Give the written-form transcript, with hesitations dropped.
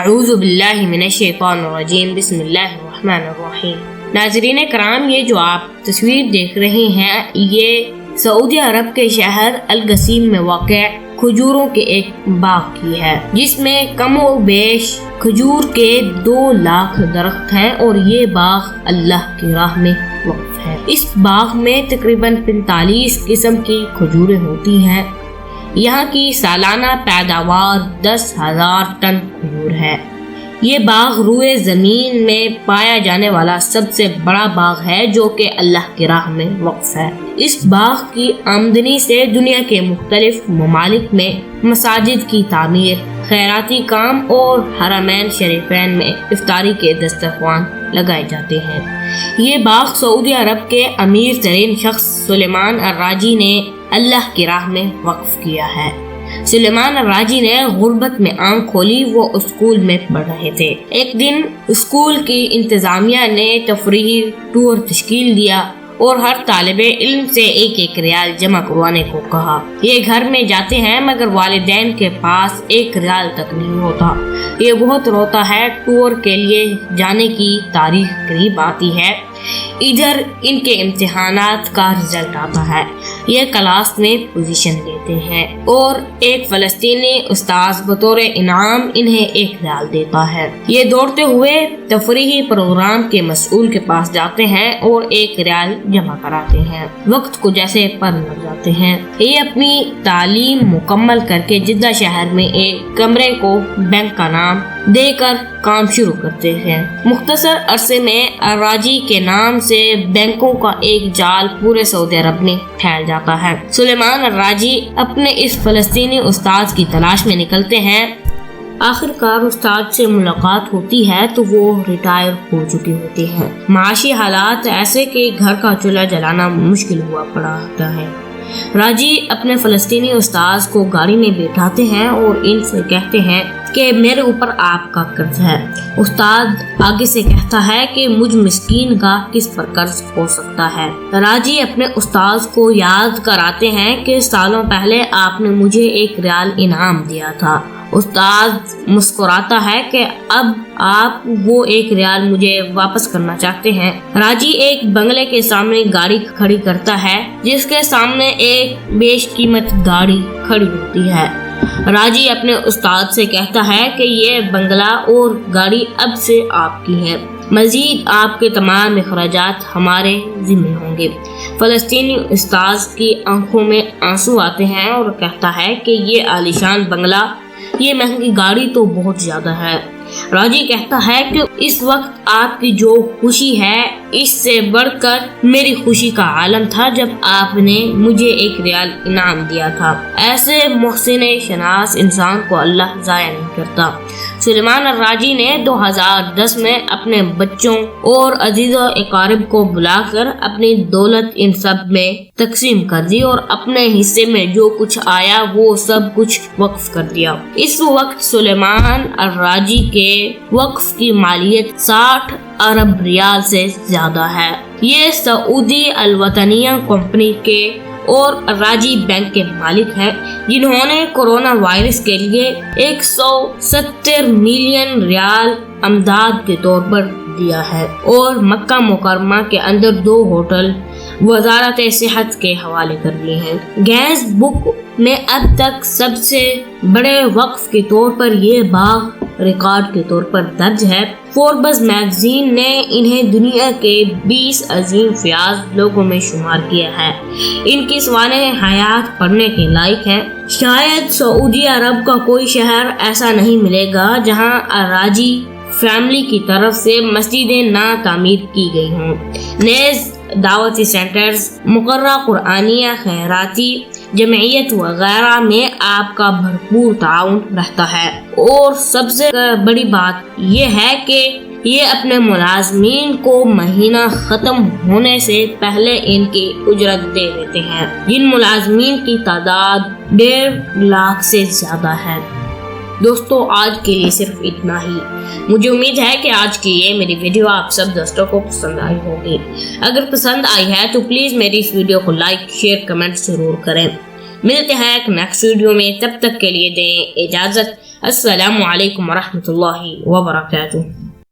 اعوذ باللہ من الشیطان الرجیم بسم اللہ الرحمن الرحیم۔ ناظرین کرام، یہ جو آپ تصویر دیکھ رہے ہیں یہ سعودی عرب کے شہر القصیم میں واقع کھجوروں کے ایک باغ کی ہے، جس میں کم و بیش کھجور کے 2 لاکھ درخت ہیں اور یہ باغ اللہ کی راہ میں وقف ہے۔ اس باغ میں تقریباً 45 قسم کی کھجوریں ہوتی ہیں۔ یہاں کی سالانہ پیداوار 10,000 ٹن کھجور ہے۔ یہ باغ روئے زمین میں پایا جانے والا سب سے بڑا باغ ہے جو کہ اللہ کی راہ میں وقف ہے۔ اس باغ کی آمدنی سے دنیا کے مختلف ممالک میں مساجد کی تعمیر، خیراتی کام اور حرمین شریفین میں افطاری کے دسترخوان لگائے جاتے ہیں۔ یہ باغ سعودی عرب کے امیر ترین شخص سلیمان الراجی نے اللہ کی راہ میں وقف کیا ہے۔ سلیمان الراجی نے غربت میں آنکھ کھولی، وہ اسکول میں پڑھ رہے تھے۔ ایک دن اسکول کی انتظامیہ نے تفریحی ٹور تشکیل دیا اور ہر طالب علم سے 1 ریال جمع کروانے کو کہا۔ یہ گھر میں جاتے ہیں مگر والدین کے پاس 1 ریال تک نہیں ہوتا۔ یہ بہت روتا ہے۔ ٹور کے لیے جانے کی تاریخ قریب آتی ہے۔ ادھر ان کے امتحانات کا رزلٹ آتا ہے۔ یہ کلاس میں پوزیشن لیتے ہیں اور ایک فلسطینی استاذ بطور انعام انہیں 1 ریال دیتا ہے۔ یہ دوڑتے ہوئے تفریحی پروگرام کے مسئول کے پاس جاتے ہیں اور 1 ریال جمع کراتے ہیں۔ وقت کو جیسے پر لگ جاتے ہیں۔ یہ اپنی تعلیم مکمل کر کے جدہ شہر میں ایک کمرے کو بینک کا نام دے کر کام شروع کرتے ہیں۔ مختصر عرصے میں الراجی کے نام سے بینکوں کا ایک جال پورے سعودی عرب میں پھیل جاتا ہے۔ سلیمان الراجی اپنے اس فلسطینی استاد کی تلاش میں نکلتے ہیں۔ آخر کار استاد سے ملاقات ہوتی ہے تو وہ ریٹائر ہو چکے ہوتے ہیں۔ معاشی حالات ایسے کہ گھر کا چولہا جلانا مشکل ہوا پڑا ہوتا ہے۔ راجی اپنے فلسطینی استاذ کو گاڑی میں بیٹھاتے ہیں اور ان سے کہتے ہیں کہ میرے اوپر آپ کا قرض ہے۔ استاد آگے سے کہتا ہے کہ مجھ مسکین کا کس پر قرض ہو سکتا ہے۔ راجی اپنے استاذ کو یاد کراتے ہیں کہ سالوں پہلے آپ نے مجھے 1 ریال انعام دیا تھا۔ استاد مسکراتا ہے کہ اب آپ وہ 1 ریال مجھے واپس کرنا چاہتے ہیں۔ راجی ایک بنگلے کے سامنے گاڑی کھڑی کرتا ہے جس کے سامنے ایک بیش قیمت گاڑی کھڑی ہوتی ہے۔ راجی اپنے استاد سے کہتا ہے کہ یہ بنگلہ اور گاڑی اب سے آپ کی ہے، مزید آپ کے تمام اخراجات ہمارے ذمہ ہوں گے۔ فلسطینی استاذ کی آنکھوں میں آنسو آتے ہیں اور کہتا ہے کہ یہ عالیشان بنگلہ، یہ مہنگی گاڑی تو بہت زیادہ ہے۔ راجی کہتا ہے کہ اس وقت آپ کی جو خوشی ہے اس سے بڑھ کر میری خوشی کا عالم تھا جب آپ نے مجھے 1 ریال انعام دیا تھا۔ ایسے محسن شناس انسان کو اللہ ضائع نہیں کرتا۔ سلیمان الراجی نے 2010 میں اپنے بچوں اور عزیز و اقارب کو بلا کر اپنی دولت ان سب میں تقسیم کر دی اور اپنے حصے میں جو کچھ آیا وہ سب کچھ وقف کر دیا۔ اس وقت سلیمان الراجی کے وقف کی مالیت 60 ارب ریال سے زیادہ ہے۔ یہ سعودی الوطنیہ کمپنی کے اور الراجی بینک کے مالک ہیں جنہوں نے کورونا وائرس کے لیے 170 ملین ریال امداد کے طور پر دیا ہے اور مکہ مکرمہ کے اندر 2 ہوٹل وزارت صحت کے حوالے کر دیے ہیں۔ گینس بک میں اب تک سب سے بڑے وقف کے طور پر یہ باغ ریکارڈ کے طور پر درج ہے۔ فوربس میگزین نے انہیں دنیا کے 20 عظیم فیاض لوگوں میں شمار کیا ہے۔ ان کی سوانح حیات پڑھنے کے لائق ہے۔ شاید سعودی عرب کا کوئی شہر ایسا نہیں ملے گا جہاں الراجی فیملی کی طرف سے مسجدیں نہ تعمیر کی گئی ہوں۔ نیز دعوتی سینٹرز، مقررہ قرآنیہ، خیراتی جمعیت وغیرہ میں آپ کا بھرپور تعاون رہتا ہے۔ اور سب سے بڑی بات یہ ہے کہ یہ اپنے ملازمین کو مہینہ ختم ہونے سے پہلے ان کی اجرت دے دیتے ہیں، جن ملازمین کی تعداد 1.5 لاکھ سے زیادہ ہے۔ دوستو آج کے لیے صرف اتنا ہی۔ مجھے امید ہے کہ آج کی یہ میری ویڈیو آپ سب دوستوں کو پسند آئی ہوگی۔ اگر پسند آئی ہے تو پلیز میری اس ویڈیو کو لائک، شیئر، کمنٹ ضرور کریں۔ ملتے ہیں ایک نیکسٹ ویڈیو میں، تب تک کے لیے دیں اجازت۔ السلام علیکم ورحمۃ اللہ وبرکاتہ۔